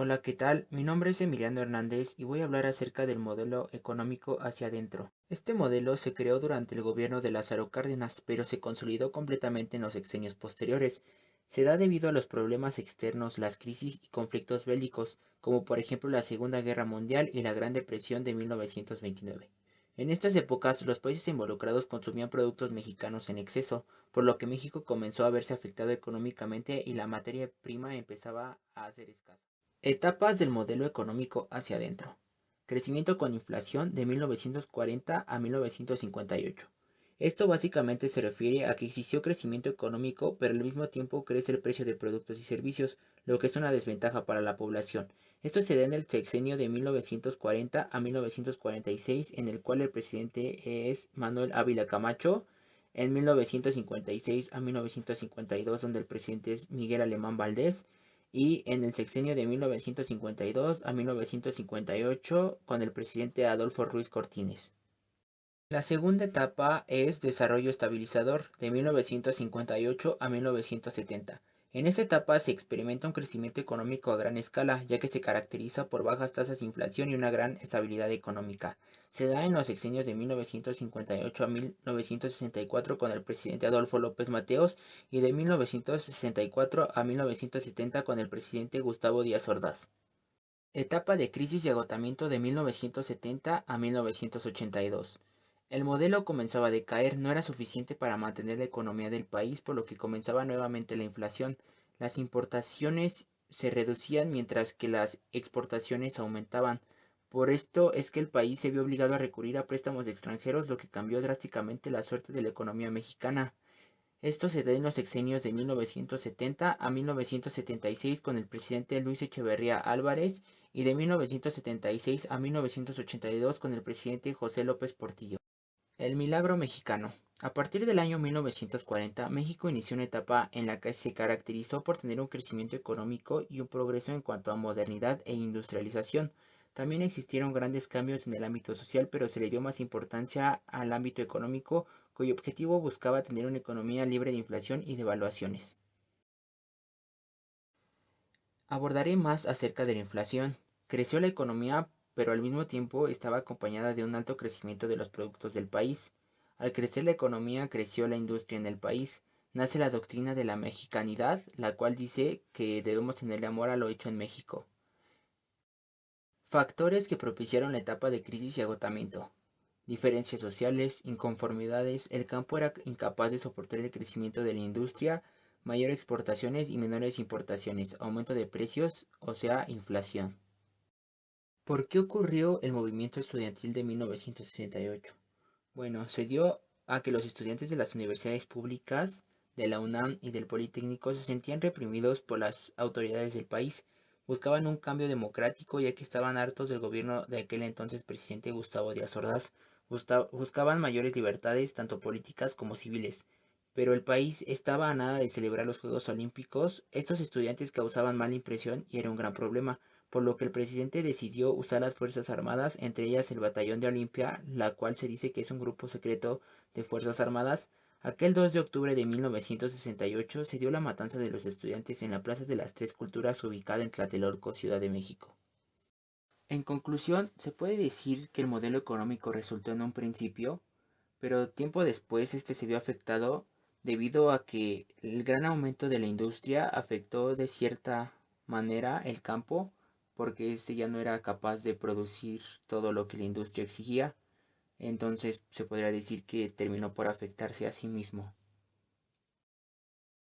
Hola, ¿qué tal? Mi nombre es Emiliano Hernández y voy a hablar acerca del modelo económico hacia adentro. Este modelo se creó durante el gobierno de Lázaro Cárdenas, pero se consolidó completamente en los sexenios posteriores. Se da debido a los problemas externos, las crisis y conflictos bélicos, como por ejemplo la Segunda Guerra Mundial y la Gran Depresión de 1929. En estas épocas, los países involucrados consumían productos mexicanos en exceso, por lo que México comenzó a verse afectado económicamente y la materia prima empezaba a ser escasa. Etapas del modelo económico hacia adentro. Crecimiento con inflación de 1940 a 1958. Esto básicamente se refiere a que existió crecimiento económico, pero al mismo tiempo crece el precio de productos y servicios, lo que es una desventaja para la población. Esto se da en el sexenio de 1940 a 1946, en el cual el presidente es Manuel Ávila Camacho, en 1956 a 1952, donde el presidente es Miguel Alemán Valdés, y en el sexenio de 1952 a 1958 con el presidente Adolfo Ruiz Cortines. La segunda etapa es desarrollo estabilizador de 1958 a 1970. En esta etapa se experimenta un crecimiento económico a gran escala, ya que se caracteriza por bajas tasas de inflación y una gran estabilidad económica. Se da en los sexenios de 1958 a 1964 con el presidente Adolfo López Mateos y de 1964 a 1970 con el presidente Gustavo Díaz Ordaz. Etapa de crisis y agotamiento de 1970 a 1982. El modelo comenzaba a decaer, no era suficiente para mantener la economía del país, por lo que comenzaba nuevamente la inflación. Las importaciones se reducían mientras que las exportaciones aumentaban. Por esto es que el país se vio obligado a recurrir a préstamos extranjeros, lo que cambió drásticamente la suerte de la economía mexicana. Esto se da en los sexenios de 1970 a 1976 con el presidente Luis Echeverría Álvarez y de 1976 a 1982 con el presidente José López Portillo. El milagro mexicano. A partir del año 1940, México inició una etapa en la que se caracterizó por tener un crecimiento económico y un progreso en cuanto a modernidad e industrialización. También existieron grandes cambios en el ámbito social, pero se le dio más importancia al ámbito económico, cuyo objetivo buscaba tener una economía libre de inflación y devaluaciones. Abordaré más acerca de la inflación. Creció la economía, pero al mismo tiempo estaba acompañada de un alto crecimiento de los productos del país. Al crecer la economía, creció la industria en el país. Nace la doctrina de la mexicanidad, la cual dice que debemos tenerle amor a lo hecho en México. Factores que propiciaron la etapa de crisis y agotamiento. Diferencias sociales, inconformidades, el campo era incapaz de soportar el crecimiento de la industria, mayor exportaciones y menores importaciones, aumento de precios, o sea, inflación. ¿Por qué ocurrió el movimiento estudiantil de 1968? Bueno, se dio a que los estudiantes de las universidades públicas, de la UNAM y del Politécnico se sentían reprimidos por las autoridades del país. Buscaban un cambio democrático ya que estaban hartos del gobierno de aquel entonces presidente Gustavo Díaz Ordaz. Buscaban mayores libertades, tanto políticas como civiles. Pero el país estaba a nada de celebrar los Juegos Olímpicos. Estos estudiantes causaban mala impresión y era un gran problema, por lo que el presidente decidió usar las Fuerzas Armadas, entre ellas el Batallón de Olimpia, la cual se dice que es un grupo secreto de Fuerzas Armadas. Aquel 2 de octubre de 1968 se dio la matanza de los estudiantes en la Plaza de las Tres Culturas ubicada en Tlatelolco, Ciudad de México. En conclusión, se puede decir que el modelo económico resultó en un principio, pero tiempo después este se vio afectado debido a que el gran aumento de la industria afectó de cierta manera el campo, porque este ya no era capaz de producir todo lo que la industria exigía, entonces se podría decir que terminó por afectarse a sí mismo.